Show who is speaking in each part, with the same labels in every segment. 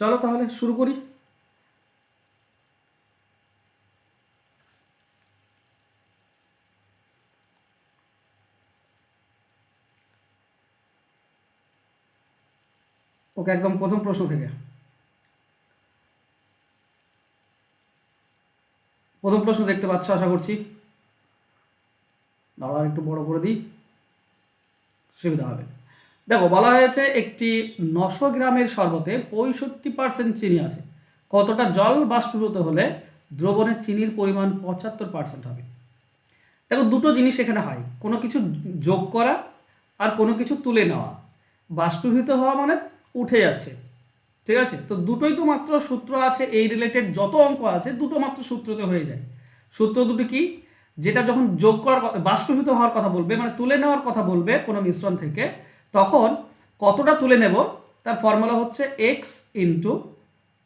Speaker 1: চলো তাহলে শুরু করি। ওকে, একদম প্রথম প্রশ্ন থেকে। প্রথম প্রশ্ন দেখতে পাচ্ছ আশা করছি। দাঁড়া একটু বড় করে দিই, সুবিধা হবে। দেখো, বলা হয়েছে একটি 900 গ্রামের শরবতে 65% চিনি আছে। কতটা জল বাষ্পীভূত হলে দ্রবণের চিনির পরিমাণ 75% হবে? দেখো, দুটো জিনিস এখানে হয়, কোনো কিছু যোগ করা আর কোনো কিছু তুলে নেওয়া। বাষ্পীভূত হওয়া মানে উঠে যাচ্ছে, ঠিক আছে? তো দুটোই তো মাত্র সূত্র আছে, এই রিলেটেড যত অঙ্ক আছে দুটো মাত্র সূত্রতে হয়ে যায়। সূত্র দুটো কি? যেটা যখন যোগ করার বাষ্পীভূত হওয়ার কথা বলবে, মানে তুলে নেওয়ার কথা বলবে কোনো মিশ্রণ থেকে, তখন কতটা তুলে নেব তার ফর্মুলা হচ্ছে X into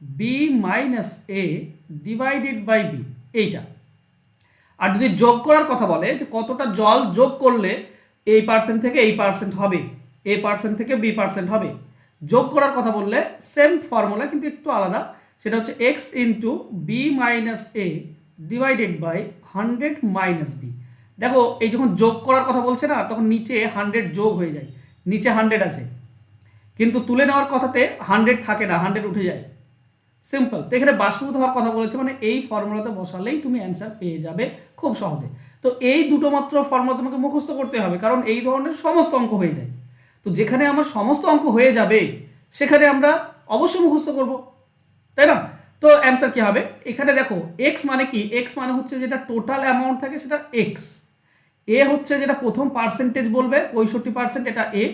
Speaker 1: B minus A divided by B, এইটা। আর যদি যোগ করার কথা বলে যে কতটা জল যোগ করলে এই পার্সেন্ট থেকে এই পার্সেন্ট হবে, এ পার্সেন্ট থেকে বি পার্সেন্ট হবে, যোগ করার কথা বললে সেম ফর্মুলা কিন্তু একটু আলাদা। সেটা হচ্ছে X into B minus A divided by 100 minus B. দেখো, এই যখন যোগ করার কথা বলছে না, তখন নিচে 100 যোগ হয়ে যায়, নিচে 100 আছে, কিন্তু তুলে নেওয়ার কথাতে 100 থাকে না, 100 উঠে যায়। সিম্পল। তো এখানে বাষ্পীভূত হওয়ার কথা বলেছে, মানে এই ফর্মুলাতে বসালেই তুমি অ্যান্সার পেয়ে যাবে খুব সহজে। তো এই দুটো মাত্র ফর্মুলা তোমাকে মুখস্থ করতে হবে, কারণ এই ধরনের সমস্ত অঙ্ক হয়ে যায়। তো যেখানে আমার সমস্ত অঙ্ক হয়ে যাবে সেখানে আমরা অবশ্যই মুখস্থ করব, তাই না? তো অ্যান্সার কি হবে? এখানে দেখো, এক্স মানে কি? এক্স মানে হচ্ছে যেটা টোটাল অ্যামাউন্ট থাকে সেটা এক্স। এ হচ্ছে যেটা প্রথম পার্সেন্টেজ বলবে 65%, এটা এ।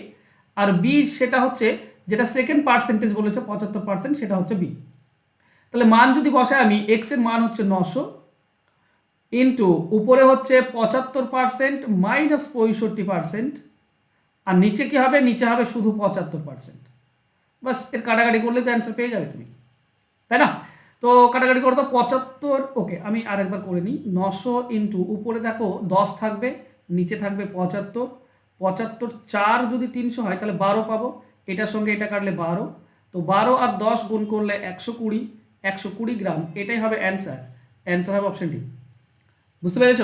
Speaker 1: আর বি সেটা হচ্ছে যেটা সেকেন্ড পার্সেন্টেজ বলেছে 75%, সেটা হচ্ছে বি। তাহলে মান যদি বসাই আমি, এক্স এর মান হচ্ছে 900 ইন্টু উপরে হচ্ছে 75% মাইনাস 65%, আর নিচে কি হবে? নিচে হবে শুধু 75%। বাস, এর কাটাকাটি করলে তো অ্যান্সার পেয়ে যাবে তুমি, তাই না? তো কাটাকাটি করো তো 75। ওকে, আমি আরেকবার করে নিই। 900 ইন্টু উপরে দেখো 10 থাকবে, নিচে থাকবে 75। 75 4 যদি 300 হয় তাহলে 12 পাবো, এটার সঙ্গে এটা কাটলে 12। তো 12 আর 10 গুণ করলে 120, 120 গ্রাম, এটাই হবে অ্যান্সার। অ্যান্সার হবে অপশন ডি। বুঝতে পেরেছ?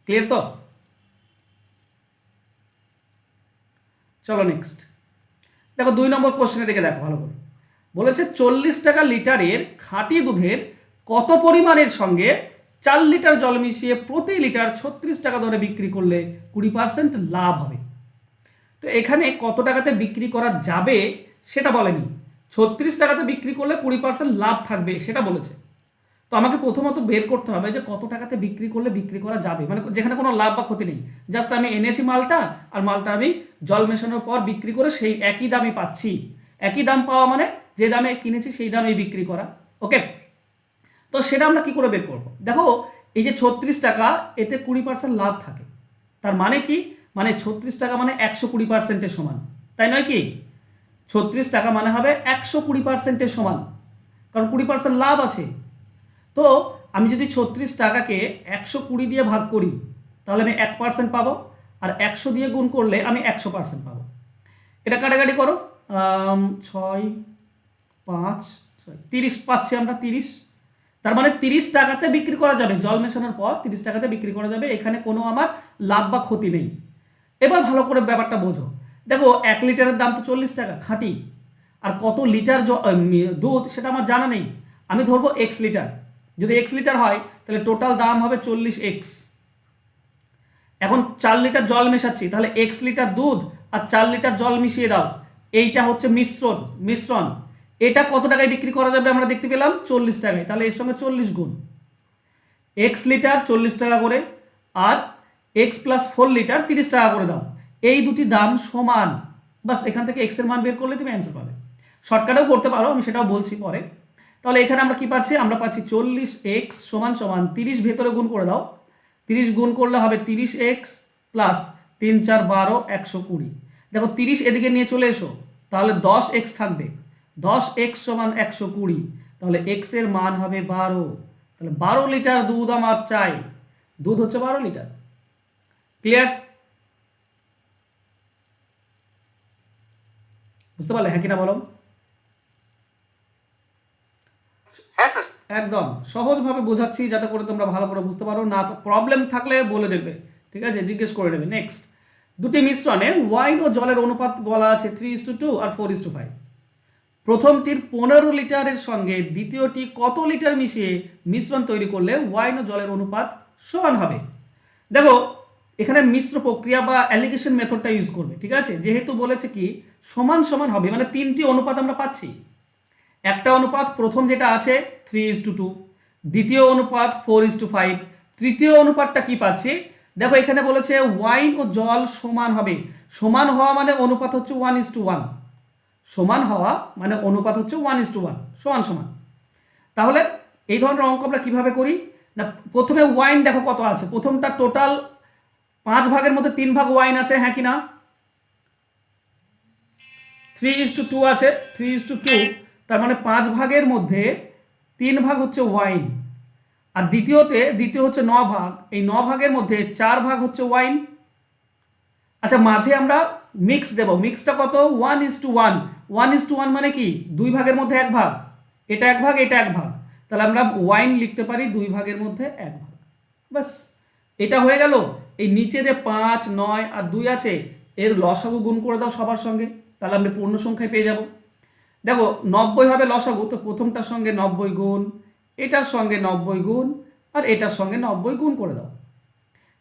Speaker 1: ক্লিয়ার তো? চলো নেক্সট। দেখো 2 নম্বর কোশ্চেনের দিকে দেখো ভালো করে। বলেছে 40 টাকা লিটারের খাঁটি দুধের কত পরিমাণের সঙ্গে 4 লিটার জল মিশিয়ে প্রতি লিটার 36 টাকা দরে বিক্রি করলে 20% লাভ হবে? তো এখানে কত টাকাতে বিক্রি করা যাবে সেটা বলেনি, 36 টাকাতে বিক্রি করলে 20% লাভ থাকবে সেটা বলেছে। তো আমাকে প্রথমত বের করতে হবে যে কত টাকাতে বিক্রি করলে বিক্রি করা যাবে, মানে যেখানে কোনো লাভ বা ক্ষতি নেই, জাস্ট আমি এনেছি মালটা, আর মালটা আমি জল মেশানোর পর বিক্রি করে সেই একই দামই পাচ্ছি। একই দাম পাওয়া মানে যে দামে কিনেছি সেই দামেই বিক্রি করা। ওকে, তো সেটা আমরা কি করে বের করবো? দেখো, এই যে 36 টাকা, এতে 20% লাভ থাকে। তার মানে কি? মানে 36 টাকা মানে 120%-এর সমান, তাই নয় কি? 36 টাকা মানে হবে 120%-এর সমান, কারণ 20% লাভ আছে। তো আমি যদি 36 টাকাকে 120 দিয়ে ভাগ করি তাহলে আমি 1% পাবো, আর 100 দিয়ে গুণ করলে আমি 100% পাবো। এটা কাটাকাটি করো, 6 5 30 পাচ্ছি আমরা, 30। তার মানে 30 টাকাতে বিক্রি করা যাবে, জল মেশানোর পর 30 টাকাতে বিক্রি করা যাবে, এখানে কোনো আমার লাভ বা ক্ষতি নেই। এবার ভালো করে ব্যাপারটা বোঝো। দেখো, 1 লিটারের দাম তো 40 টাকা খাঁটি, আর কত লিটার দুধ সেটা আমার জানা নেই। আমি ধরবো এক্স লিটার, যদি এক্স লিটার হয় তাহলে টোটাল দাম হবে 40x। এখন 4 লিটার জল মেশাচ্ছি, তাহলে এক্স লিটার দুধ আর 4 লিটার জল মিশিয়ে দাও, এইটা হচ্ছে মিশ্রণ। মিশ্রণ এটা কত টাকায় বিক্রি করা যাবে আমরা দেখতে পেলাম 40 টাকায়, তাহলে এর সঙ্গে 40 গুণ, এক্স লিটার 40 টাকা করে, আর এক্স প্লাস 4 লিটার 30 টাকা করে দাও, এই দুটি দাম সমান। বাস, এখান থেকে এক্স এর মান বের করলে তুমি অ্যান্সার পাবে। শর্টকাটেও করতে পারো, আমি সেটাও বলছি পরে। তাহলে এখানে আমরা কি পাচ্ছি? আমরা পাচ্ছি 40x সমান সমান 30 ভেতরে গুণ করে দাও, 30 গুণ করলে হবে 30x প্লাস 3 4 12 120। দেখো 30 এদিকে নিয়ে চলে এসো, তাহলে 10x থাকবে, 10x সমান 120, তাহলে x এর মান হবে 12। তাহলে 12 লিটার দুধ আমার চাই, দুধ হচ্ছে 12 লিটার। ক্লিয়ার? বুঝতে পারলে হ্যাঁ কিনা বলো?
Speaker 2: হ্যাঁ স্যার।
Speaker 1: একদম সহজভাবে বোঝাচ্ছি যাতে করে তোমরা ভালো করে বুঝতে পারো, না প্রবলেম থাকলে বলে দেবে, ঠিক আছে, জিজ্ঞেস করে নেবে। নেক্সট, দুটি মিশ্রণে ওয়াইন ও জলের অনুপাত বলা আছে 3:2 আর 4:5। প্রথমটির 15 লিটারের সঙ্গে দ্বিতীয়টি কত লিটার মিশিয়ে মিশ্রণ তৈরি করলে ওয়াইন ও জলের অনুপাত সমান হবে? দেখো এখানে মিশ্র প্রক্রিয়া বা অ্যালিগেশন মেথডটা ইউজ করবে, ঠিক আছে, যেহেতু বলেছে কি সমান সমান হবে, মানে তিনটি অনুপাত আমরা পাচ্ছি। একটা অনুপাত প্রথম যেটা আছে 3:2, দ্বিতীয় অনুপাত 4:5, তৃতীয় অনুপাতটা কি পাচ্ছি? দেখো এখানে বলেছে ওয়াইন ও জল সমান হবে। সমান হওয়া মানে অনুপাত হচ্ছে 1:1, সমান হওয়া মানে অনুপাত হচ্ছে 1:1, সমান সমান। তাহলে এই ধরনের অঙ্ক আমরা কীভাবে করি না, প্রথমে ওয়াইন দেখো কত আছে, প্রথমটা টোটাল 5 ভাগের মধ্যে 3 ভাগ ওয়াইন আছে, হ্যাঁ কি না? 3:2 আছে, 3:2, তার মানে 5 ভাগের মধ্যে 3 ভাগ হচ্ছে ওয়াইন। আর দ্বিতীয় হচ্ছে 9 ভাগ, এই 9 ভাগের মধ্যে 4 ভাগ হচ্ছে ওয়াইন। আচ্ছা মাঝে আমরা মিক্স দেব, মিক্সটা কত? 1:1, 1:1 মানে কি 2 ভাগের মধ্যে 1 ভাগ, এটা 1 ভাগ এটা 1 ভাগ, তাহলে আমরা ওয়াইন লিখতে পারি 2 ভাগের মধ্যে 1 ভাগ, বাস এটা হয়ে গেল। এই নিচে যে 5, 9 আর 2 আছে এর লসাগু গুণ করে দাও সবার সঙ্গে, তাহলে আমরা পূর্ণ সংখ্যায় পেয়ে যাব। দেখো 90 হবে লসাগু, তো প্রথমটার সঙ্গে 90 গুণ, এটার সঙ্গে 90 গুণ, আর এটার সঙ্গে 90 গুণ করে দাও।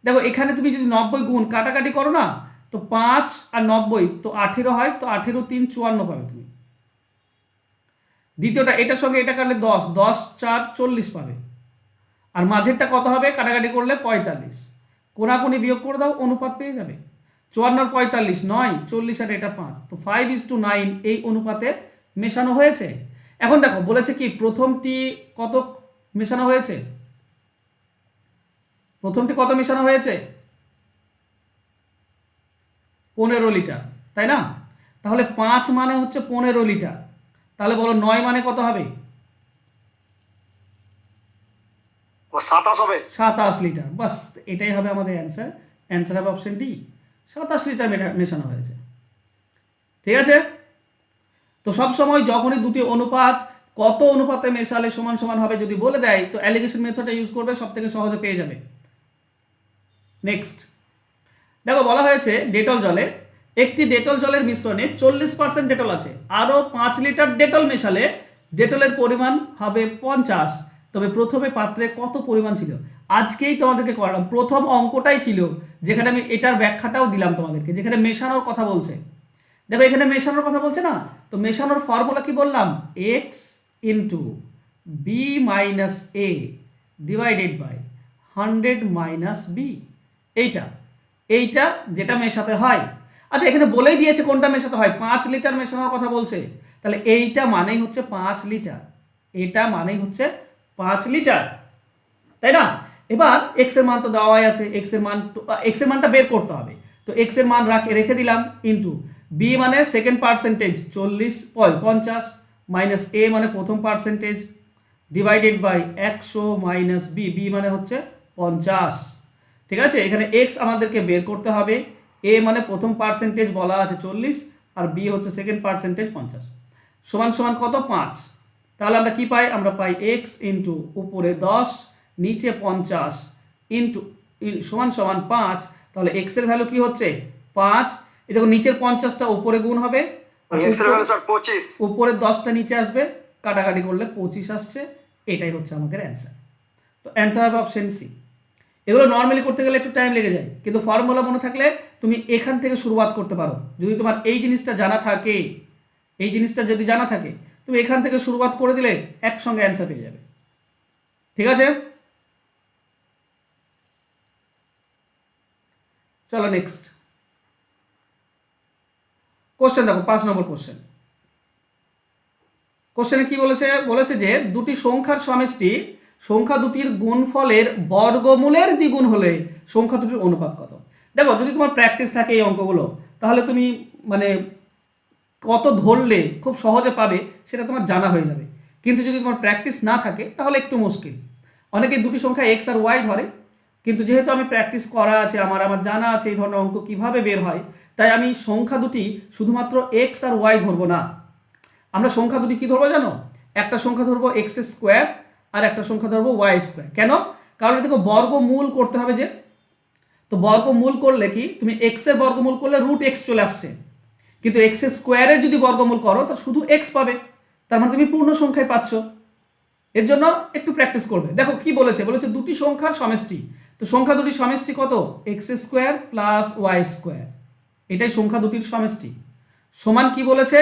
Speaker 1: দেখো এখানে তুমি যদি 90 গুণ কাটাকাটি করো না, তো 5 আর 90 তো 18 হয়, তো 18 3 54 পাবে তুমি। দ্বিতীয়টা এটার সঙ্গে এটা কাটলে 10, 10 4 40 পাবে। আর মাঝেরটা কত হবে কাটাকাটি করলে 45, কোনাকুনি বিয়োগ করে দাও, অনুপাত পেয়ে যাবে। 54 আর 45 9, 40 আর এটা 5, তো 5:9 এই অনুপাতে মেশানো হয়েছে। এখন দেখো বলেছে কি প্রথমটি কত মেশানো হয়েছে, প্রথমটি কত মেশানো হয়েছে? 15 লিটার, তাই না? তাহলে 5 মানে হচ্ছে 15 লিটার, তাহলে বলো 9 মানে কত হবে?
Speaker 2: 27 হবে।
Speaker 1: 27 লিটার, বাস এটাই হবে আমাদের অ্যান্সার। অ্যান্সার হবে অপশন ডি, 27 লিটার মেশানো হয়েছে, ঠিক আছে। তো সব সময় যখনই দুটি অনুপাত কত অনুপাতে মেশালে সমান সমান হবে যদি বলে দেয়, তো অ্যালিগেশন মেথডটা ইউজ করবে, সব থেকে সহজে পেয়ে যাবে। নেক্সট দেখো বলা হয়েছে ডেটল জলে, একটি ডেটল জলের মিশ্রণে 40% ডেটল আছে, আরও 5 লিটার ডেটল মেশালে ডেটলের পরিমাণ হবে 50। তবে প্রথমে পাত্রে কত পরিমাণ ছিল? আজকেই তোমাদেরকে করালাম, প্রথম অঙ্কটাই ছিল যেখানে আমি এটার ব্যাখ্যাটাও দিলাম তোমাদেরকে, যেখানে মেশানোর কথা বলছে। দেখো এখানে মেশানোর কথা বলছে না, তো মেশানোর ফর্মুলা কি বললাম? X into B minus A divided by 100 minus B, এইটা যেটা মেশাতে হয়। আচ্ছা এখানে বলেই দিয়েছে কোনটা মেশাতে হয়, 5 লিটার মেশানোর কথা বলছে, তাহলে এইটা মানেই হচ্ছে 5 লিটার, এটা মানেই হচ্ছে 5 লিটার, তাই না? এবার এক্স এর মান তো দেওয়াই আছে, এক্স এর মানটা বের করতে হবে, তো এক্স এর মান রেখে দিলাম, ইন্টু বি মানে সেকেন্ড পার্সেন্টেজ 50 মাইনাস এ মানে প্রথম percentage divided by 100 minus B, B মানে হচ্ছে 50, ঠিক আছে। এখানে এক্স আমাদেরকে বের করতে হবে, এ মানে প্রথম পার্সেন্টেজ বলা আছে 40 আর বি হচ্ছে সেকেন্ড পার্সেন্টেজ 50, সমান সমান কত? 5। তাহলে আমরা কি পাই? আমরা পাই এক্স ইন্টু উপরে 10 নিচে 50 ইন্টু সমান সমান 5। তাহলে এক্স এর ভ্যালু কি হচ্ছে? 5। এই দেখো নিচের 50টা উপরে গুণ হবে, আর
Speaker 2: এক্স এর ভ্যালু স্যার 25,
Speaker 1: উপরের 10টা নিচে আসবে, কাটাকাটি করলে 25 আসছে, এটাই হচ্ছে আমাদের অ্যান্সার। তো অ্যান্সার হবে অপশন সি। এগুলো নর্মালি করতে গেলে একটু টাইম লেগে যায়, কিন্তু ফর্মুলা মনে থাকলে তুমি এখান থেকে শুরুয়াত করতে পারো। যদি তোমার এই জিনিসটা জানা থাকে, এই জিনিসটা যদি জানা থাকে, তুমি এখান থেকে শুরুয়াত করে দিলে একসঙ্গে অ্যান্সার পেয়ে যাবে, ঠিক আছে। চলো নেক্সট কোশ্চেন দেখো, 5 নম্বর কোশ্চেন। কোশ্চেনে কি বলেছে যে দুটি সংখ্যার সমষ্টি সংখ্যা দুটির গুণফলের বর্গমূলের দ্বিগুণ হলে সংখ্যা দুটির অনুপাত কত? দেখো যদি তোমার প্র্যাকটিস থাকে এই অঙ্কগুলো, তাহলে তুমি মানে কত ধরলে খুব সহজে পাবে সেটা তোমার জানা হয়ে যাবে। কিন্তু যদি তোমার প্র্যাকটিস না থাকে তাহলে একটু মুশকিল। অনেকে দুটি সংখ্যা এক্স আর ওয়াই ধরে, কিন্তু যেহেতু আমি প্র্যাকটিস করা আছে, আমার জানা আছে এই ধরনের অঙ্ক কীভাবে বের হয়, তাই আমি সংখ্যা দুটি শুধুমাত্র এক্স আর ওয়াই ধরবো না, আমরা সংখ্যা দুটি কি ধরবো জানো? একটা সংখ্যা ধরবো এক্স স্কোয়ার আর একটা সংখ্যা ধরবো ওয়াই স্কোয়ার। কেন? কারণ দেখো বর্গমূল করতে হবে যে, তো বর্গমূল করলে কি তুমি এক্স এর বর্গমূল করলে রুট এক্স চলে আসছে, কিন্তু এক্স স্কোয়ারের যদি বর্গমূল করো তো শুধু এক্স পাবে, তার মানে তুমি পূর্ণ সংখ্যায় পাচ্ছ। এর জন্য একটু প্র্যাকটিস করবে। দেখো কি বলেছে, বলেছে দুটি সংখ্যার সমষ্টি। তো সংখ্যা দুটির সমষ্টি কত? X square plus Y square, এটাই সংখ্যা দুটির সমষ্টি। সমান কি বলেছে?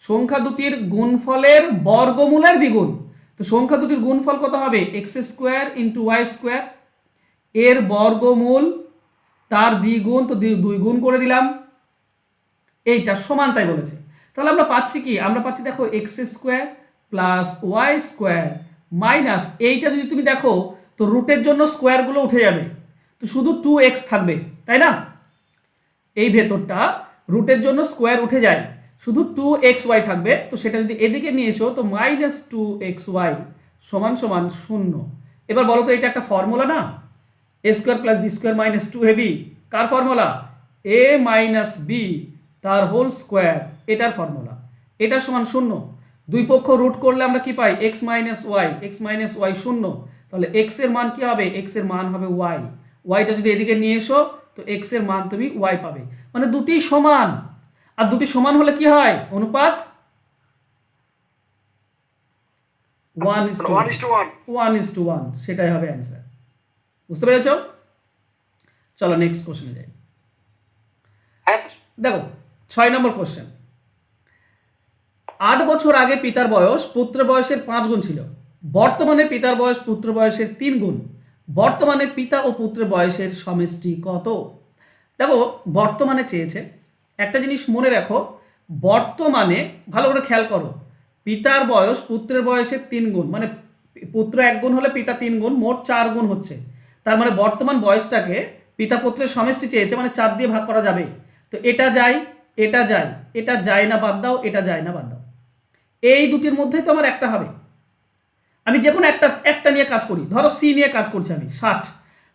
Speaker 1: সংখ্যা দুটির গুণফলের বর্গমূলের দ্বিগুণ। তো সংখ্যা দুটির গুণফল কত হবে? X square into Y square, এর বর্গমূল তার দ্বিগুণ, তো দুই গুণ করে দিলাম, এইটা সমান তাই বলেছে। তাহলে আমরা পাচ্ছি কি? আমরা পাচ্ছি দেখো X square plus Y square minus, এইটা যদি তুমি দেখো তো রুটের জন্য স্কোয়ারগুলো উঠে যাবে, তো শুধু 2x থাকবে, তাই না? এই ভেতরটা রুটের জন্য স্কোয়ার উঠে যায়, শুধু 2xy থাকবে। তো সেটা যদি এদিকে নিয়ে এসো তো মাইনাস 2xy সমান সমান 0। এবার বলো তো এটা একটা ফর্মুলা না? A square plus B square minus 2 হেবি, কার ফর্মুলা? এ মাইনাস বি তার হোল স্কোয়ার, এটার ফর্মুলা। এটা সমান 0। দুই পক্ষ রুট করলে আমরা কি পাই? X minus Y 0। তাহলে এক্স এর মান কি হবে? এক্স এর মান হবে ওয়াই। ওয়াইটা যদি এদিকে নিয়ে এসো তো এক্স এর মান তুমি ওয়াই পাবে, মানে দুটি সমান। আর দুটি সমান হলে কি হয়? অনুপাত 1:1, সেটাই হবে অ্যান্সার। বুঝতে পেরেছ? চলো নেক্সট কোশ্চেনে যাই।
Speaker 2: হ্যাঁ স্যার।
Speaker 1: দেখো 6 নম্বর কোশ্চেন। 8 বছর আগে পিতার বয়স পুত্র বয়সের 5 গুণ ছিল, বর্তমানে পিতার বয়স পুত্র বয়সের 3 গুণ, বর্তমানে পিতা ও পুত্রের বয়সের সমষ্টি কত? দেখো বর্তমানে চেয়েছে, একটা জিনিস মনে রাখো, বর্তমানে ভালো করে খেয়াল করো, পিতার বয়স পুত্রের বয়সের 3 গুণ, মানে পুত্র 1 গুণ হলে পিতা 3 গুণ, মোট 4 গুণ হচ্ছে। তার মানে বর্তমান বয়সটাকে পিতা পুত্রের সমষ্টি চেয়েছে, মানে 4 দিয়ে ভাগ করা যাবে। তো এটা যায়, এটা যায়, এটা যায় না বাদ দাও, এটা যায় না বাদ দাও, এই দুটির মধ্যেই তো আমার একটা হবে। আমি যে কোনো একটা নিয়ে কাজ করি, ধরো সি নিয়ে কাজ করছি আমি 60,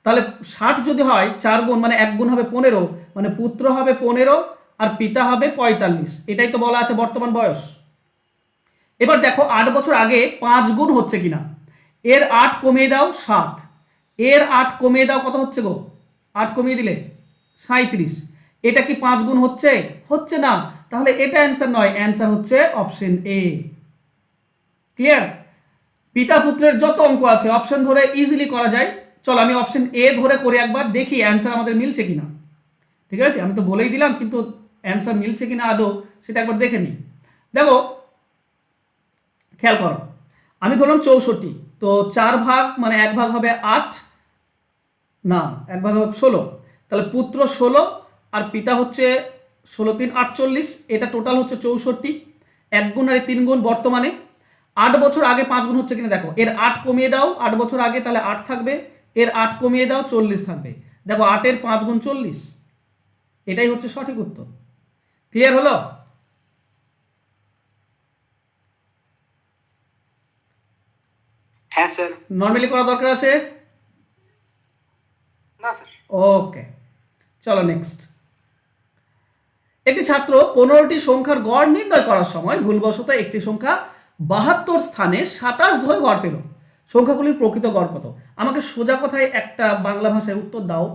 Speaker 1: তাহলে 60 যদি হয় 4 গুণ মানে 1 গুণ হবে 15, মানে পুত্র হবে 15 আর পিতা হবে 45, এটাই তো বলা আছে বর্তমান বয়স। এবার দেখো 8 বছর আগে 5 গুণ হচ্ছে কিনা, এর 8 কমিয়ে দাও 7, এর 8 কমিয়ে দাও কত হচ্ছে গো? 8 কমিয়ে দিলে 37, এটা কি 5 গুণ হচ্ছে? হচ্ছে না, তাহলে এটা অ্যান্সার নয়, অ্যান্সার হচ্ছে অপশন এ। ক্লিয়ার? পিতা পুত্রের যত অঙ্ক আছে অপশন ধরে ইজিলি করা যায়। চলো আমি অপশন এ ধরে করে একবার দেখি অ্যান্সার আমাদের মিলছে কিনা। ঠিক আছে, আমি তো বলেই দিলাম, কিন্তু অ্যান্সার মিলছে কিনা আদৌ সেটা একবার দেখে নিই। দেখো খেয়াল করো, আমি ধরলাম 64, তো 4 ভাগ মানে 1 ভাগ হবে 8, না 1 ভাগ হবে 16, তাহলে পুত্র 16 আর পিতা হচ্ছে 16 3 48, এটা টোটাল হচ্ছে 64। 1 গুণ আর 3 গুণ বর্তমানে। 8 বছর আগে 5 গুণ হচ্ছে কিনা দেখো, এর 8 কমিয়ে দাও, 8 বছর আগে তাহলে 8 থাকবে, এর 8 কমিয়ে দাও 40 থাকবে। দেখো 8 এর 5 গুণ 40, এটাই হচ্ছে সঠিক উত্তর। ক্লিয়ার হলো?
Speaker 2: হ্যাঁ স্যার।
Speaker 1: নর্মালি করা দরকার আছে?
Speaker 2: না স্যার।
Speaker 1: ওকে, চলো নেক্সট। একটি ছাত্র 15টি সংখ্যার গড় নির্ণয় করার সময় ভুলবশত একটি সংখ্যা 72 স্থানে 27 ধরে গড় পেল, সংখ্যাগুলির প্রকৃত গড় কত? আমাকে সোজা কথায় একটা বাংলা ভাষায় উত্তর দাও,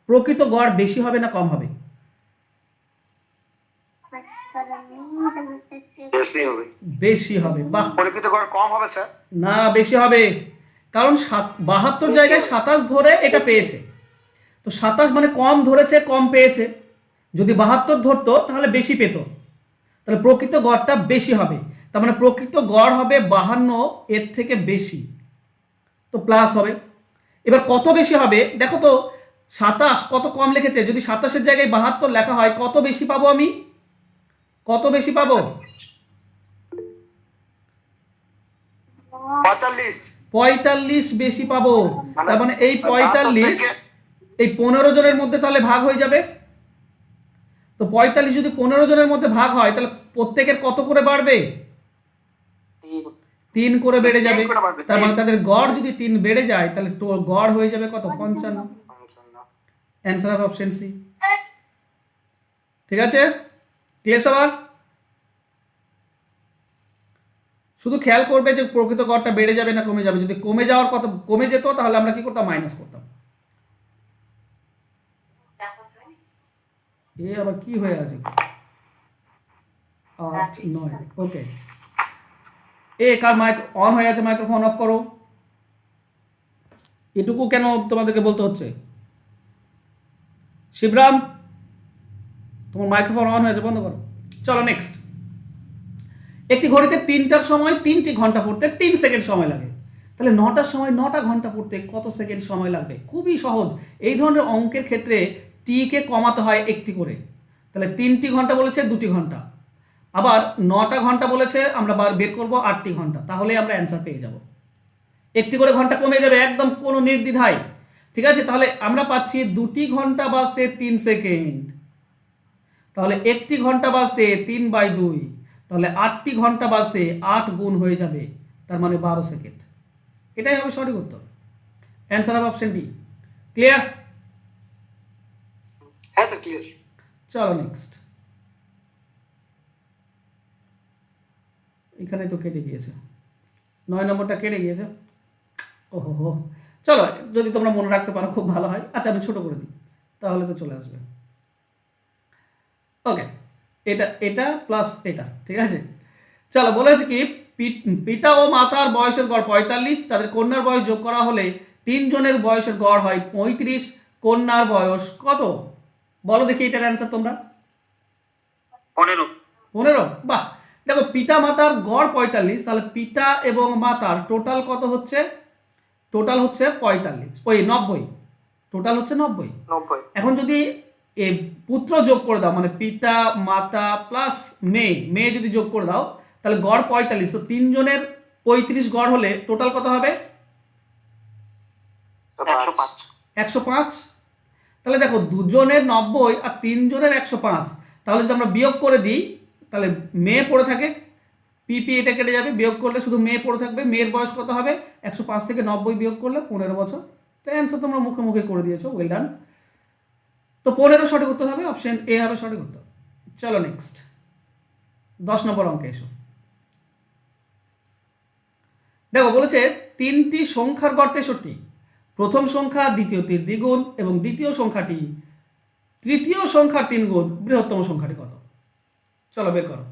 Speaker 1: প্রকৃত গড় বেশি হবে না কম হবে?
Speaker 2: বেশি হবে।
Speaker 1: বেশি হবে। বাহ,
Speaker 2: পরিকৃত গড় কম হবে স্যার।
Speaker 1: না বেশি হবে, কারণ 72 জায়গায় 27 ধরে এটা পেয়েছে, তো 27 মানে কম ধরেছে, কম পেয়েছে। যদি 72 ধরতো তাহলে বেশি পেত, তাহলে প্রকৃত গড়টা বেশি হবে। তার মানে প্রকৃত গড় হবে 52, এর থেকে বেশি, তো প্লাস হবে। এবার কত বেশি হবে দেখো তো, 27 কত কম লিখেছে, যদি 27-এর জায়গায় 72 লেখা হয় কত বেশি পাবো আমি? কত বেশি পাবো? 45 বেশি পাবো। তার মানে এই 45 এই 15 জনের মধ্যে তাহলে ভাগ হয়ে যাবে। তো 45 যদি 15 জনের মধ্যে ভাগ হয় তাহলে প্রত্যেকের কত করে বাড়বে? 3 করে বেড়ে যাবে। তার মানে তাদের গড় যদি 3 বেড়ে যায় তাহলে গড় হয়ে যাবে কত? 55। অ্যান্সার হবে অপশন সি। ঠিক আছে, ক্লিয়ার সবার? শুধু খেয়াল করবে যে প্রকৃত গড়টা বেড়ে যাবে না কমে যাবে। যদি কমে যেত তাহলে আমরা কি করতাম, মাইনাস করতাম। এ আবার কি হয়ে আছে, 8 9, ওকে। কার মাইক অন হয়ে আছে, মাইক্রোফোন অফ করো। এটুকু কেন তোমাদেরকে বলতে হচ্ছে? শিবরাম, তোমার মাইক্রোফোন অন হয়েছে, বন্ধ করো। চলো নেক্সট। একটি ঘড়িতে 3টার সময় 3টি ঘন্টা পড়তে 3 সেকেন্ড সময় লাগে। তাহলে 9টার সময় 9টা ঘন্টা পড়তে কত সেকেন্ড সময় লাগবে? খুবই সহজ। এই ধরনের অঙ্কের ক্ষেত্রে টি কে কমাতে হয় একটি করে। তাহলে 3টি ঘন্টা বলেছে 2টি ঘন্টা, আবার 9টা ঘন্টা বলেছে, আমরা বের করব 8টি ঘন্টা, তাহলে আমরা অ্যান্সার পেয়ে যাব। একটি করে ঘন্টা কমে যাবে একদম কোনো নির্দ্বিধায়। ঠিক আছে, তাহলে আমরা পাচ্ছি 2টি ঘন্টা বাজতে 3 সেকেন্ড। তাহলে একটি ঘন্টা বাজতে 3/2, তাহলে 8টি ঘন্টা বাজতে 8 গুণ হয়ে যাবে, তার মানে 12 সেকেন্ড। এটাই হবে সঠিক উত্তর। অ্যান্সার হবে অপশন ডি। ক্লিয়ার?
Speaker 2: হ্যাঁ স্যার, ক্লিয়ার।
Speaker 1: চলো নেক্সট। এখানে তো কেটে গিয়েছে, 9 নম্বরটা কেটে গিয়েছে। ওহো হো, চলো যদি তোমরা মনে রাখতে পারো খুব ভালো হয়। আচ্ছা আমি ছোট করে দিই, তাহলে তো চলে আসবে। ওকে, এটা প্লাস এটা, ঠিক আছে। চলো, বলেছে কি পিতা ও মাতার বয়সের গড় 45, তাদের কন্যার বয়স যোগ করা হলে 3 জনের বয়সের গড় হয় 35। কন্যার বয়স কত? বলো দেখি এটার অ্যান্সার তোমরা।
Speaker 2: 15।
Speaker 1: 15, বাহ। দেখো পিতা মাতার গড় 45, তাহলে পিতা এবং মাতার টোটাল কত হচ্ছে? টোটাল হচ্ছে 90। টোটাল হচ্ছে 90। এখন যদি পুত্র যোগ করে দাও, মানে পিতা মাতা প্লাস মেয়ে যদি যোগ করে দাও, তাহলে গড় 45। তো 3 জনের 35 গড় হলে টোটাল কত হবে? 105। তাহলে দেখো 2 জনের 90 আর 3 জনের 105, তাহলে যদি আমরা বিয়োগ করে দিই তাহলে মেয়ে পড়ে থাকে, পিপি এটা কেটে যাবে, বিয়োগ করলে শুধু মেয়ে পড়ে থাকবে। মেয়ের বয়স কত হবে? 105 থেকে 90 বিয়োগ করলে 15 বছর। তো অ্যান্সার তোমরা মুখে মুখে করে দিয়েছো, ওয়েল ডান। তো 15 সঠিক উত্তর হবে, অপশন এ হবে সঠিক উত্তর। চলো নেক্সট, 10 নম্বর অঙ্কে এসো। দেখো বলেছে 3টি সংখ্যার গড় 63। প্রথম সংখ্যা দ্বিতীয়টির দ্বিগুণ এবং দ্বিতীয় সংখ্যাটি তৃতীয় সংখ্যার 3 গুণ। বৃহত্তম সংখ্যাটি কত? চলো বের করো।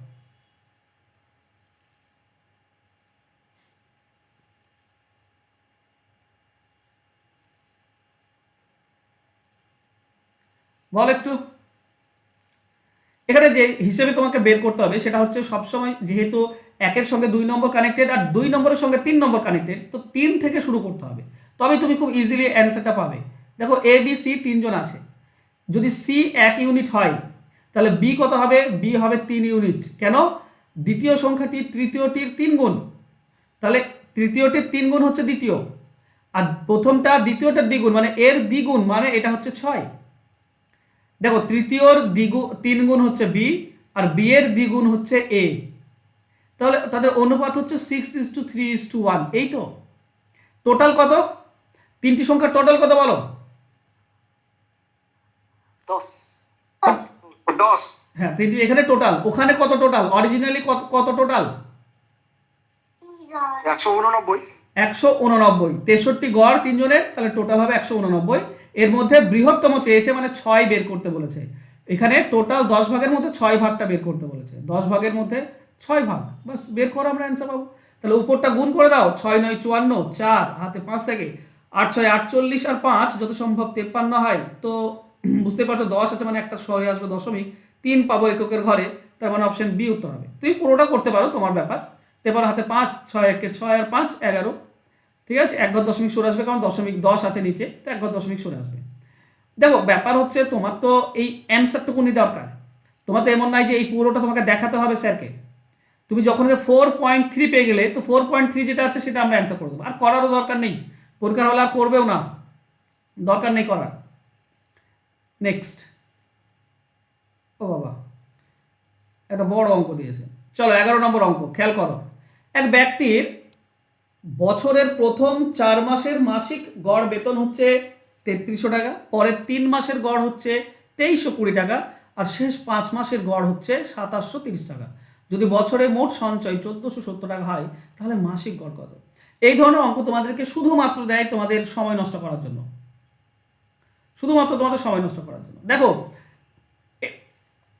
Speaker 1: বল একটু। এখানে যে হিসেবে তোমাকে বের করতে হবে সেটা হচ্ছে সবসময়, যেহেতু 1-এর সঙ্গে 2 নম্বর কানেক্টেড আর 2 নম্বরের সঙ্গে 3 নম্বর কানেক্টেড, তো 3 থেকে শুরু করতে হবে, তবে তুমি খুব ইজিলি অ্যান্সারটা পাবে। দেখো এ বি সি 3 জন আছে, যদি সি 1 ইউনিট হয় তাহলে বি কত হবে? বি হবে 3 ইউনিট। কেন? দ্বিতীয় সংখ্যাটি তৃতীয়টির 3 গুণ, তাহলে তৃতীয়টির 3 গুণ হচ্ছে দ্বিতীয়, আর প্রথমটা দ্বিতীয়টার দ্বিগুণ, মানে এর দ্বিগুণ, মানে এটা হচ্ছে 6। দেখো তৃতীয়র 3 গুণ হচ্ছে বি, আর বি এর দ্বিগুণ হচ্ছে এ, তাহলে তাদের অনুপাত হচ্ছে 6:3:1। এই তো টোটাল কত? 3টি সংখ্যার টোটাল কত বলো?
Speaker 2: 10।
Speaker 1: হ্যাঁ 3টি এখানে টোটাল, ওখানে কত টোটাল? অরিজিনালি কত টোটাল?
Speaker 2: 189।
Speaker 1: 189। 63 গড় 3 জনের, তাহলে টোটাল হবে 189। এর মধ্যে বৃহত্তম চেয়েছে, মানে 6 বের করতে বলেছে। এখানে টোটাল 10 ভাগের মধ্যে 6 ভাগটা বের করতে বলেছে। 10 ভাগের মধ্যে 6 ভাগ, বাস বের করো, আমরা অ্যান্সার পাবো। তাহলে উপরটা গুণ করে দাও, 6 9 54, 4 হাতে 5 থেকে, 8 6 48 আর 5 যত সম্ভব 53 হয়। তো বুঝতে পারছো 10 আছে মানে একটা সরে আসবে দশমিক, 3 পাবো এককের ঘরে, তার মানে অপশন বি উত্তর হবে। তুমি পুরোটা করতে পারো, তোমার ব্যাপার। এবার হাতে 5, 6 1 6 আর 5 11, ঠিক আছে। 1 ঘর দশমিক সরে আসবে, কারণ দশমিক 10 আছে নিচে, তো 1 ঘর দশমিক সরে আসবে। দেখো ব্যাপার হচ্ছে তোমার তো এই অ্যান্সারটুকুনি দরকার, তোমার তো এমন নাই যে এই পুরোটা তোমাকে দেখাতে হবে স্যারকে। তুমি যখন 4.3 পেয়ে গেলে, তো 4.3 যেটা আছে সেটা আমরা অ্যান্সার করে দেবো, আর করারও দরকার নেই। পরীক্ষার হলে আর করবেও না, দরকার নেই করার। নেক্সট। ও বাবা, একটা বড় অঙ্ক দিয়েছে। চলো 11 নম্বর অঙ্ক, খেয়াল করো। এক ব্যক্তির বছরের প্রথম 4 মাসের মাসিক গড় বেতন হচ্ছে 3300 টাকা, পরের 3 মাসের গড় হচ্ছে 2320 টাকা, আর শেষ 5 মাসের গড় হচ্ছে 2730 টাকা। যদি বছরে মোট সঞ্চয় 1470 টাকা হয় তাহলে মাসিক গড় কত? এই ধরনের অঙ্ক তোমাদেরকে শুধুমাত্র দেয় তোমাদের সময় নষ্ট করার জন্য, শুধুমাত্র তোমাদের সময় নষ্ট করার জন্য। দেখো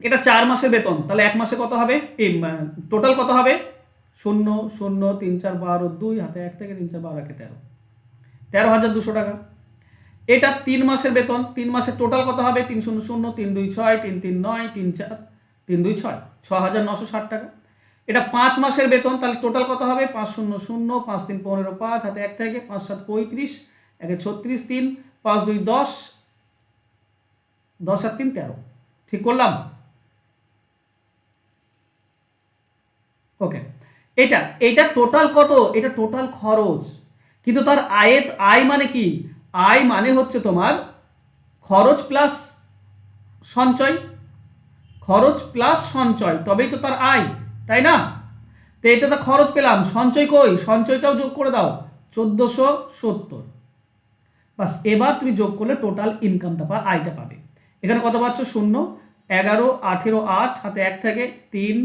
Speaker 1: এটা 4 মাসের বেতন, তাহলে 1 মাসে কত হবে? টোটাল কত হবে? 0 0 3 4 12 2 হাতে 1 থেকে 3 4 12 একে 13, 13,200 টাকা। এটা 3 মাসের বেতন, 3 মাসের টোটাল কত হবে? 3 0 0 3 2 6 3 3 9 3 4 3 2 6, 6,960 টাকা। এটা 5 মাসের বেতন, তাহলে টোটাল কত হবে? 5 0 0 5 3 15 5 হাতে 1 থেকে 5 7 35 1 36 3 5 2 10 10 আর 3 13। ঠিক করলাম? ওকে, এটা টোটাল কত? এটা টোটাল খরচ, কিন্তু তার আয় মানে কি? আয় মানে হচ্ছে তোমার খরচ প্লাস সঞ্চয়, খরচ প্লাস সঞ্চয়, তবেই তো তার আয়, তাই না? তো এটা তো খরচ পেলাম, সঞ্চয় কই? সঞ্চয়টাও যোগ করে দাও, 1470। বাস, এবার তুমি যোগ করলে টোটাল ইনকামটা বা আয়টা পাবে। এখানে কত পাচ্ছ? 0 11 18 8 হাতে 1 থেকে 3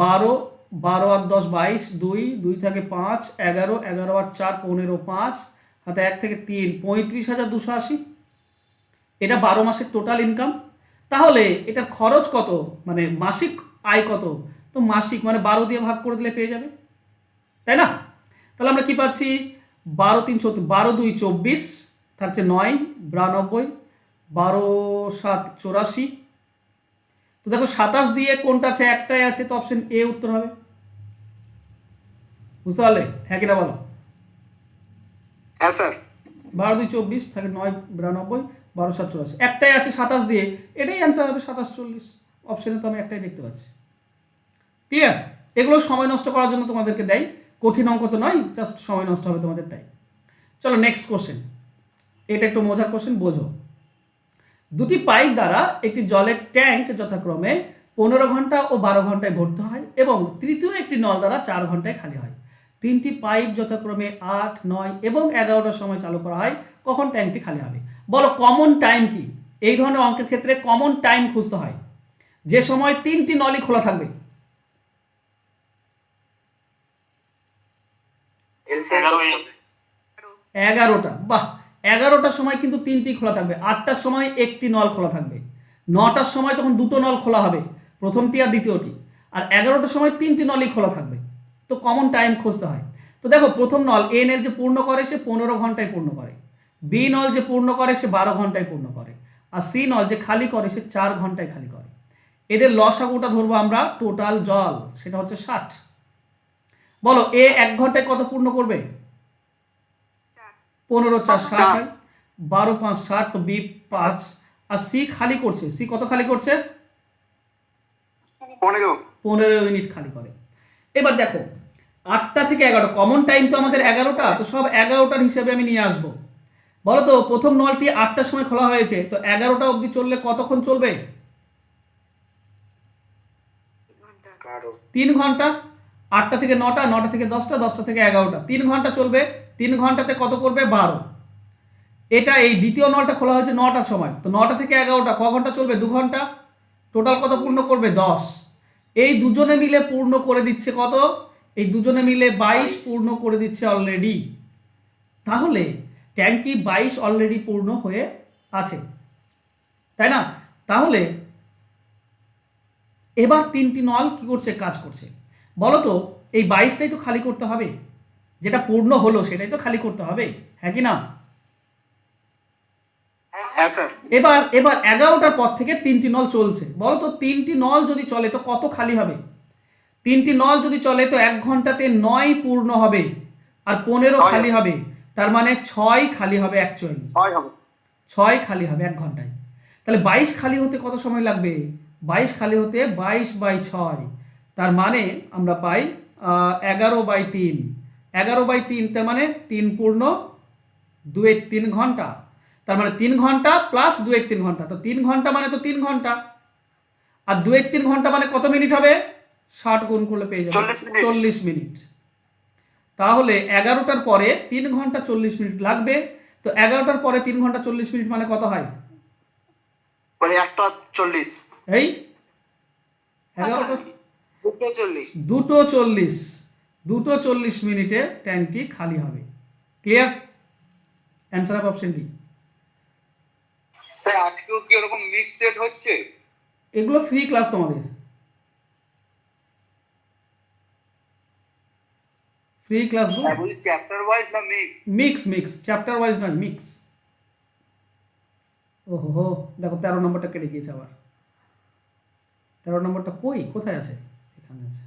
Speaker 1: 12 12 আর 10 22 2 2 থেকে 5 11 11 আর 4 15 5 হাতে 1 থেকে 3 35,280। এটা 12 মাসের টোটাল ইনকাম। তাহলে এটার খরচ কত, মানে মাসিক আয় কত? তো মাসিক মানে 12 দিয়ে ভাগ করে দিলে পেয়ে যাবে, তাই না? তাহলে আমরা কি পাচ্ছি? 12 3 34, 12 2 24 থাকছে 9 92, 12 7 84। তো দেখো 27 দিয়ে কোনটা আছে? একটাই আছে, তো অপশন এ উত্তর হবে। বুঝতে পারলে? হ্যাঁ কিনা বলো?
Speaker 2: হ্যাঁ স্যার।
Speaker 1: 12 2 24 থাকে 9 92, 12 7 84, একটাই আছে 27 দিয়ে, এটাই অ্যান্সার হবে 27 40। অপশনে তো আমি একটাই দেখতে পাচ্ছি। ক্লিয়ার? এগুলো সময় নষ্ট করার জন্য তোমাদেরকে দেয়, কঠিন অঙ্ক তো নয়, জাস্ট সময় নষ্ট হবে তোমাদের, তাই। চলো নেক্সট কোশ্চেন, এটা একটু মজার কোশ্চেন, বোঝো। দুটি পাইপ দ্বারা একটি জলের ট্যাঙ্ক যথাক্রমে 15 ঘন্টা ও 12 ঘন্টায় ভর্তি হয় এবং তৃতীয় একটি নল দ্বারা 4 ঘন্টায় খালি হয়। তিনটি পাইপ যথাক্রমে 8 9 এবং 11টার সময় চালু করা হয়, কখন ট্যাঙ্কটি খালি হবে? বলো কমন টাইম কি? এই ধরনের অঙ্কের ক্ষেত্রে কমন টাইম খুঁজতে হয়, যে সময় তিনটি নলই খোলা থাকবে। 11টা, বাহ, 11টার সময় কিন্তু তিনটি খোলা থাকবে, 8টার সময় একটি নল খোলা থাকবে, 9টার সময় তখন দুটো নল খোলা হবে, প্রথমটি আর দ্বিতীয়টি, আর 11টার সময় তিনটি নলই খোলা থাকবে। তো কমন টাইম খুঁজতে হয়। তো দেখো প্রথম নল এ নল যে পূর্ণ করে সে 15 ঘন্টায় পূর্ণ করে, বি নল যে পূর্ণ করে সে 12 ঘন্টায় পূর্ণ করে, আর সি নল যে খালি করে সে 4 ঘন্টায় খালি করে। এদের লসাগুটা ধরবো আমরা, টোটাল জল সেটা হচ্ছে 60। বলো এ 1 ঘন্টায় কত পূর্ণ করবে? 15 4 60 হয়, 12 5 60, তো বি 5, আর সি খালি করছে, সি কত খালি করছে? 15 ইউনিট খালি করে। এবার দেখো 8টা থেকে 11টা, কমন টাইম তো আমাদের 11টা, তো সব 11টার হিসাবে আমি নিয়ে আসবো। বলো তো প্রথম নলটি 8টার সময় খোলা হয়েছে, তো 11টা অবধি চললে কতক্ষণ চলবে? 3 ঘন্টা। 8টা থেকে 9টা, 9টা থেকে 10টা, 10টা থেকে 11টা, 3 ঘন্টা চলবে। 3 ঘন্টাতে কত করবে? 12। এটা এই দ্বিতীয় নলটা খোলা হয়েছে 9টার সময়, তো 9টা থেকে 11টা ক ঘন্টা চলবে? 2 ঘন্টা। টোটাল কত পূর্ণ করবে? 10। এই দুজনে মিলে পূর্ণ করে দিচ্ছে কত? এই দুজনে মিলে 22 পূর্ণ করে দিচ্ছে অলরেডি। তাহলে ট্যাঙ্কি 22 অলরেডি পূর্ণ হয়ে আছে, তাই না? তাহলে এবার তিনটি নল কি করছে? কাজ করছে। বলো তো এই 22টাই তো খালি করতে হবে, যেটা পূর্ণ হলো সেটাই তো খালি করতে হবে, হ্যাঁ কি না? এবার 11টার পর থেকে তিনটি নল চলছে। বলো তো তিনটি নল যদি চলে তো কত খালি হবে? তিনটি নল যদি চলে তো 1 ঘন্টাতে 9 পূর্ণ হবে আর 15 খালি হবে, তার মানে 6 খালি হবে, অ্যাকচুয়ালি 6 খালি হবে 1 ঘন্টায়। তাহলে 22 খালি হতে কত সময় লাগবে? 22 খালি হতে 22/6, তার মানে আমরা পাই 11/3। 11/3 তার মানে 3 পূর্ণ 2/3 ঘন্টা, তার মানে 3 ঘন্টা প্লাস 2/3 ঘন্টা, তো 3 ঘন্টা মানে তো 3 ঘন্টা, আর 2/3 ঘন্টা মানে কত মিনিট হবে? 60 গুণ করলে পেয়ে যাবে 40 মিনিট। তাহলে 11টার পরে 3 ঘন্টা 40 মিনিট লাগবে, তো 11টার পরে 3 ঘন্টা 40 মিনিট মানে কত হয়?
Speaker 2: ওই 1:40।
Speaker 1: এই 11টা
Speaker 2: 2:40।
Speaker 1: 2:40, 2:40 মিনিটে ট্যাঙ্কটি খালি হবে। Clear? Answer of option D.
Speaker 2: Sir আজকেও কি এরকম মিক্স সেট হচ্ছে?
Speaker 1: এগুলো ফ্রি ক্লাস তোমাদের, ফ্রি ক্লাসগুলো
Speaker 2: হ্যাঁ বলি চ্যাপ্টার ওয়াইজ না মিক্স?
Speaker 1: মিক্স চ্যাপ্টার ওয়াইজ নয়, মিক্স। ওহো হো, দেখো 13 নম্বরটা কেটে গিয়েছে আবার। 13 নম্বরটা কোথায় আছে? এখানে আছে।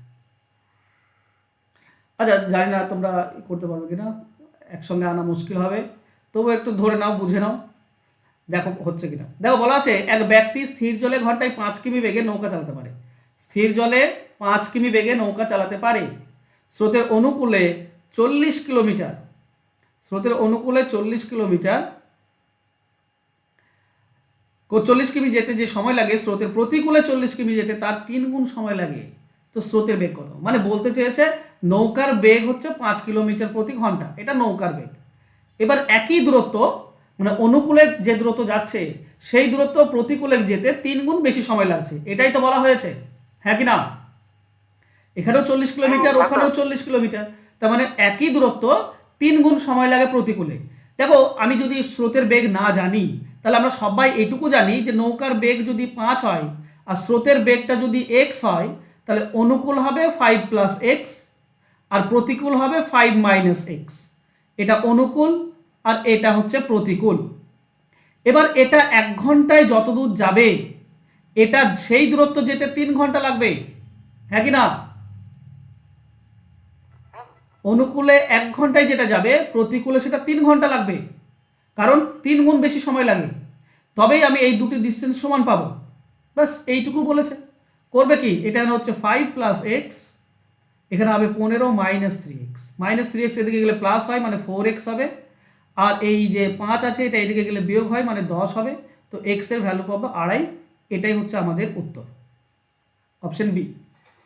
Speaker 1: আচ্ছা, জানি না তোমরা করতে পারবে কিনা, একসঙ্গে আনা মুশকিল হবে, তবু একটু ধরে নাও, বুঝে নাও, দেখো হচ্ছে কিনা। দেখো বলা আছে এক ব্যক্তি স্থির জলে ঘন্টায় 5 কিমি বেগে নৌকা চালাতে পারে। স্থির জলে 5 কিমি বেগে নৌকা চালাতে পারে। স্রোতের অনুকূলে 40 কিলোমিটার, স্রোতের অনুকূলে 40 কিলোমিটার 40 কিমি যেতে যে সময় লাগে, স্রোতের প্রতিকূলে 40 কিমি যেতে তার 3 গুণ সময় লাগে। তো স্রোতের বেগ কত? মানে বলতে চেয়েছে নৌকার বেগ হচ্ছে 5 কিলোমিটার প্রতি ঘন্টা, এটা নৌকার বেগ। এবার একই দূরত্ব, মানে অনুকূলে যে দূরত্ব যাচ্ছে সেই দূরত্ব প্রতিকূলে যেতে 3 গুণ বেশি সময় লাগছে, এটাই তো বলা হয়েছে, হ্যাঁ কি না? এখানেও 40 কিলোমিটার, ওখানেও 40 কিলোমিটার, তার মানে একই দূরত্ব 3 গুণ সময় লাগে প্রতিকূলে। দেখো আমি যদি স্রোতের বেগ না জানি, তাহলে আমরা সবাই এটুকু জানি যে নৌকার বেগ যদি 5 হয় আর স্রোতের বেগটা যদি x হয়, তাহলে অনুকূল হবে 5 প্লাস এক্স আর প্রতিকূল হবে 5 মাইনাস এক্স। এটা অনুকূল আর এটা হচ্ছে প্রতিকূল। এবার এটা 1 ঘন্টায় যত দূর যাবে, এটা সেই দূরত্ব যেতে 3 ঘন্টা লাগবে, হ্যাঁ কি না? অনুকূলে 1 ঘন্টায় যেটা যাবে, প্রতিকূলে সেটা 3 ঘন্টা লাগবে, কারণ 3 গুণ বেশি সময় লাগে, তবেই আমি এই দুটি ডিস্টেন্স সমান পাবো। বাস এইটুকু বলেছে। করবে কি, এটা হচ্ছে 5 প্লাস এক্স, এখানে হবে 15 মাইনাস 3x, মাইনাস 3x এদিকে গেলে প্লাস হয় মানে 4x হবে, আর এই যে 5 আছে এটা এদিকে গেলে বিয়োগ হয় মানে 10 হবে। তো x এর ভ্যালু পাবো 2.5, এটাই হচ্ছে আমাদের উত্তর, অপশন বি।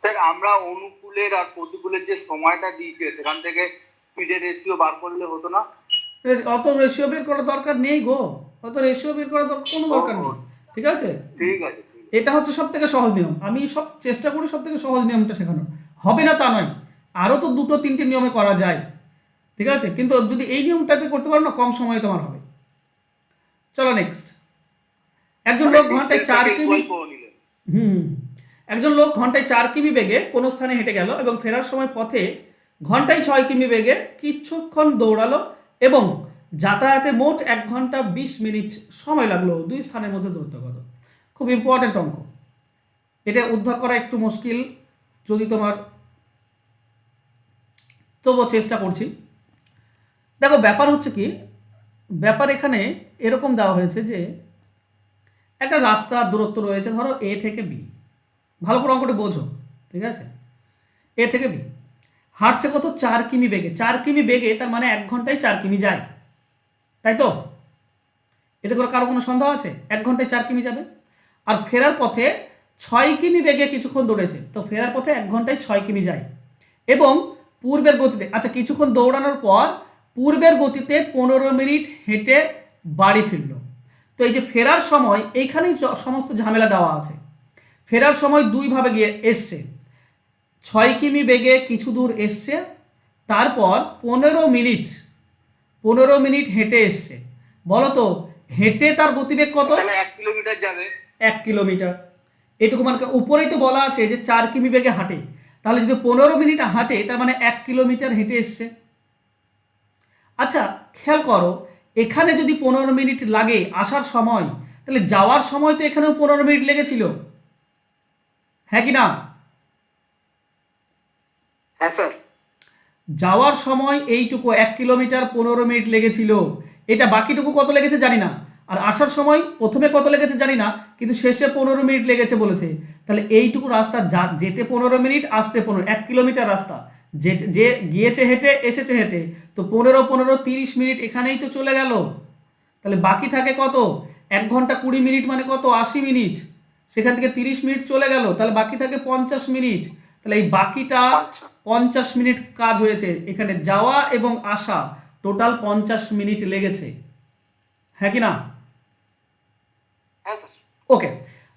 Speaker 2: স্যার আমরা অনুকূলের আর প্রতিকূলের যে সময়টা দিয়েছে সেখান থেকে স্পিডের রেশিও বার করলে হতো না?
Speaker 1: অত রেশিও বের করার দরকার নেই গো, অত রেশিও বের করার কোনো দরকার নেই, ঠিক আছে?
Speaker 2: ঠিক আছে।
Speaker 1: এটা হচ্ছে সব থেকে সহজ নিয়ম, আমি সব চেষ্টা করি সব থেকে সহজ নিয়মটা শেখানোর। হবে না তা নয়, আরও তো 2-3টে নিয়মে করা যায়, ঠিক আছে? কিন্তু যদি এই নিয়মটাতে করতে পারো না, কম সময়ে তোমার হবে। চলো নেক্সট। একজন লোক ঘন্টায় 4 কিমি হুম একজন লোক ঘন্টায় 4 কিমি বেগে কোনো স্থানে হেঁটে গেল এবং ফেরার সময় পথে ঘন্টায় 6 কিমি বেগে কিছুক্ষণ দৌড়ালো এবং যাতায়াতে মোট 1 ঘন্টা 20 মিনিট সময় লাগলো। দুই স্থানের মধ্যে দূরত্ব কত? খুব ইম্পর্টেন্ট অঙ্ক, এটা উদ্ধার করা একটু মুশকিল যদি তোমার, তবুও চেষ্টা করছি। দেখো ব্যাপার হচ্ছে কি, ব্যাপার এখানে এরকম দেওয়া হয়েছে যে একটা রাস্তার দূরত্ব রয়েছে, ধরো এ থেকে বি, ভালো করে অঙ্কটা বোঝো, ঠিক আছে? এ থেকে বি হাঁটছে কত? 4 কিমি বেগে। 4 কিমি বেগে তার মানে 1 ঘন্টায় 4 কিমি যায়, তাই তো? এতে করে কারো কোনো সন্দেহ আছে? 1 ঘন্টায় 4 কিমি যাবে। আর ফেরার পথে 6 কিমি বেগে কিছুক্ষণ দৌড়েছে, তো ফেরার পথে 1 ঘন্টায় 6 কিমি যায় এবং পূর্বের গতিতে, আচ্ছা কিছুক্ষণ দৌড়ানোর পর পূর্বের গতিতে 15 মিনিট হেঁটে বাড়ি ফিরল। তো এই যে ফেরার সময়, এইখানেই সমস্ত ঝামেলা দেওয়া আছে। ফেরার সময় দুইভাবে গিয়ে এসছে, 6 কিমি বেগে কিছু দূর এসছে, তারপর 15 মিনিট হেঁটে এসছে। বলো তো হেঁটে তার গতিবেগ কত?
Speaker 2: তাহলে 1 কিলোমিটার যাবে।
Speaker 1: 1 কিলোমিটার, এটুকু মানে উপরেই তো বলা আছে যে 4 কিমি বেগে হাঁটে, তাহলে যদি 15 মিনিট হাঁটে তার মানে 1 কিলোমিটার হেঁটে এসছে। আচ্ছা খেয়াল করো, এখানে যদি 15 মিনিট লাগে আসার সময়, তাহলে যাওয়ার সময় তো এখানেও 15 মিনিট লেগেছিল, হ্যাঁ কি না?
Speaker 2: হ্যাঁ স্যার।
Speaker 1: যাওয়ার সময় এইটুকু 1 কিলোমিটার 15 মিনিট লেগেছিল, এটা বাকিটুকু কত লেগেছে জানি না, আর আসার সময় প্রথমে কত লেগেছে জানি না, কিন্তু শেষে 15 মিনিট লেগেছে বলেছে। তাহলে এইটুকু রাস্তা যেতে 15 মিনিট, আসতে 1 কিলোমিটার রাস্তা, যে গিয়েছে হেঁটে এসেছে হেঁটে, তো 15 30 মিনিট এখানেই তো চলে গেল। তাহলে বাকি থাকে কত? 1 ঘন্টা 20 মিনিট মানে কত? 80 মিনিট। সেখান থেকে 30 মিনিট চলে গেল, তাহলে বাকি থাকে 50 মিনিট। তাহলে এই বাকিটা 50 মিনিট কাজ হয়েছে, এখানে যাওয়া এবং আসা টোটাল 50 মিনিট লেগেছে, হ্যাঁ কি না?
Speaker 2: হ্যাঁ স্যার।
Speaker 1: ওকে,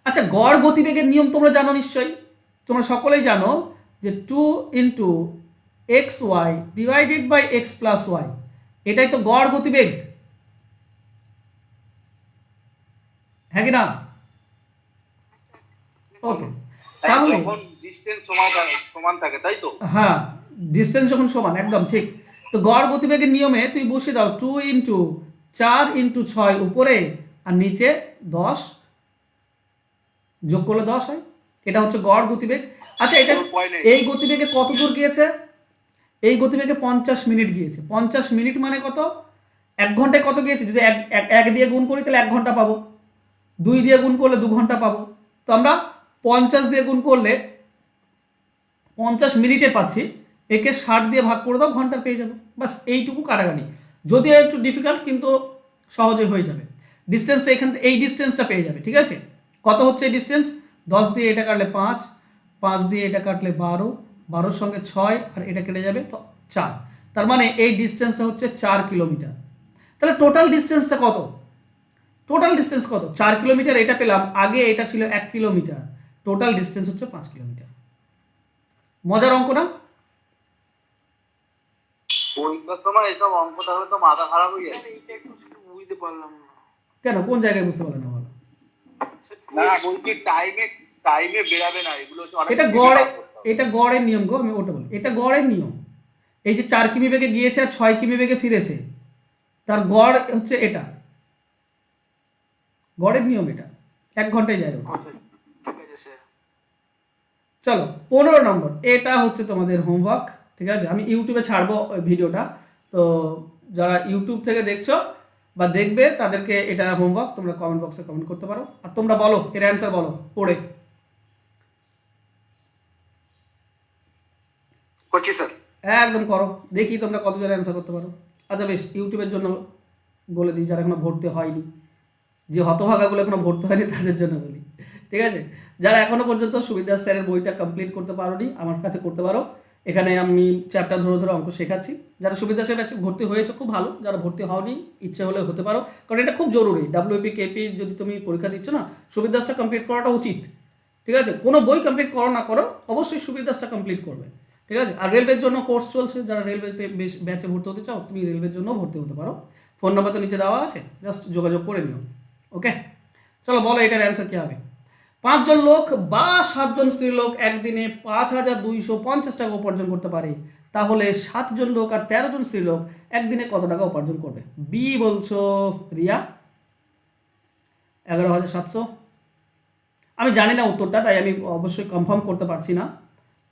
Speaker 1: আচ্ছা গড় গতিবেগের নিয়ম তোমরা জানো নিশ্চয়ই, তোমরা সকলেই জানো যে 2 into X Y divided by X plus Y, এটাই তো গড় গতিবেগ, হ্যাঁ কি না? ওকে, তাহলে
Speaker 2: যখন ডিস্টেন্স সমান থাকে তাই তো?
Speaker 1: হ্যাঁ, ডিস্টেন্স যখন সমান, একদম ঠিক। তো গড় গতিবেগের নিয়মে তুই বসিয়ে দাও 2 ইন্টু 4 ইন্টু 6 উপরে আর নিচে 10, যোগ করলে 10 হয়, এটা হচ্ছে গড় গতিবেগ। আচ্ছা এটা, এই গতিবেগে কত দূর গিয়েছে? এই গতিবেগে 50 মিনিট গিয়েছে। 50 মিনিট মানে কত? 1 ঘন্টায় কত গিয়েছে? যদি এক দিয়ে গুণ করি তাহলে 1 ঘন্টা পাবো, 2 দিয়ে গুণ করলে 2 ঘন্টা পাবো। তো আমরা 50 দিয়ে গুণ করলে 50 মিনিটে পাচ্ছি, একে 60 দিয়ে ভাগ করে দাও, ঘন্টা পেয়ে যাবে। বাস এইটুকু কাটাকাটি, যদিও একটু ডিফিকাল্ট কিন্তু সহজে হয়ে যাবে। ডিস্টেন্সটা এখান থেকে এই ডিস্টেন্সটা পেয়ে যাবে, ঠিক আছে? কত হচ্ছে এই ডিস্টেন্স? 10 দিয়ে এটা কাটলে 5, 5 দিয়ে এটা কাটলে 12, 12-র সঙ্গে 6 আর এটা কেটে যাবে তো 4। তার মানে এই ডিস্টেন্সটা হচ্ছে 4 কিলোমিটার। তাহলে টোটাল ডিস্টেন্সটা কত? টোটাল ডিস্টেন্স কত? 4 কিলোমিটার এটা পেলাম, আগে এটা ছিল 1 কিলোমিটার, টোটাল ডিস্টেন্স হচ্ছে 5 কিলোমিটার। মজার অঙ্ক না?
Speaker 2: পরীক্ষার সময় এসব অঙ্ক তাহলে তো মাথা খারাপ হয়ে যায়।
Speaker 3: বুঝতে পারলাম না।
Speaker 1: কেন, কোন জায়গায় বুঝতে পারলে না বলো?
Speaker 2: না বলছি টাইমে বেরাবে না, এগুলো হচ্ছে অনেক
Speaker 1: এটা
Speaker 2: কিছু
Speaker 1: গড়ে,
Speaker 2: কাজ করতে হবে।
Speaker 1: এটা গড়ের নিয়ম গো, আমি ওটা বলি, এটা গড়ের নিয়ম। এই যে 4 কিমি বেগে গিয়েছে আর 6 কিমি বেগে ফিরেছে, তার গড় হচ্ছে এটা, গড়ের নিয়ম এটা, 1 ঘন্টায় যায় ওটা।
Speaker 3: আচ্ছা, ঠিক আছে স্যার।
Speaker 1: চলো 15 নম্বর, এটা হচ্ছে তোমাদের হোমওয়ার্ক, ঠিক আছে? আমি ইউটিউবে ছাড়বো ওই ভিডিওটা, তো যারা ইউটিউব থেকে দেখছো বা দেখবে তাদেরকে এটা হোমওয়ার্ক, তোমরা কমেন্ট বক্সে কমেন্ট করতে পারো, আর তোমরা বলো এর অ্যান্সার বলো পড়ে।
Speaker 2: করছি স্যার।
Speaker 1: একদম করো, দেখি তোমরা কতজন অ্যান্সার করতে পারো। আচ্ছা বেশ, ইউটিউবের জন্য বলে দিই, যারা এখনো ভর্তি হয়নি, যে হতভাগাগুলো এখনো ভর্তি হয়নি তাদের জন্য বলি, ঠিক আছে? যারা এখনো পর্যন্ত সুবিদাস স্যারের বইটা কমপ্লিট করতে পারোনি, আমার কাছে করতে পারো, এখানে আমি চ্যাপ্টার ধরে ধরে অঙ্ক শেখাচ্ছি। যারা সুবিদাস স্যার ভর্তি হয়েছে খুব ভালো, যারা ভর্তি হওনি ইচ্ছে হলে হতে পারো, কারণ এটা খুব জরুরি। ডাব্লিউপি কেপি যদি তুমি পরীক্ষা দিচ্ছ না, সুবিদাসটা কমপ্লিট করাটা উচিত, ঠিক আছে? কোনো বই কমপ্লিট করো না করো, অবশ্যই সুবিদাসটা কমপ্লিট করবে, ঠিক আছে? আর রেলওয়ের জন্য কোর্স চলছে, যারা রেলওয়ে ব্যাচে ভর্তি হতে চাও তুমি রেলওয়ের জন্য ভর্তি হতে পারো। ফোন নাম্বার তো নিচে দেওয়া আছে, জাস্ট যোগাযোগ করে নিও। ওকে, চলো বলো এটার অ্যান্সার কী হবে। 5 জন লোক বা 7 জন স্ত্রী লোক একদিনে 5,250 টাকা উপার্জন করতে পারে, তাহলে 7 জন লোক আর 13 জন স্ত্রী লোক একদিনে কত টাকা উপার্জন করবে? বি বলছো রিয়া, 11,700। আমি জানি না উত্তরটা, তাই আমি অবশ্যই কনফার্ম করতে পারছি না,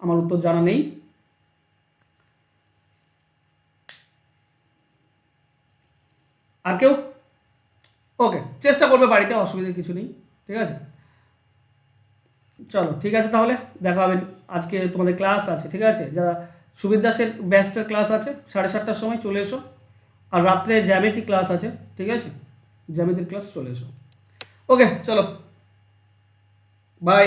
Speaker 1: আমার উত্তর জানা নেই। আর কেউ? ওকে, চেষ্টা করবে বাড়িতে, অসুবিধার কিছু নেই, ঠিক আছে? চলো ঠিক আছে, তাহলে দেখা হবে। আজকে তোমাদের ক্লাস আছে, ঠিক আছে? যারা সুবিদাসের ব্যাচটার ক্লাস আছে 7:30টার সময় চলে এসো, আর রাত্রে জ্যামিতি ক্লাস আছে, ঠিক আছে? জ্যামিতির ক্লাস চলে এসো। ওকে চলো, বাই।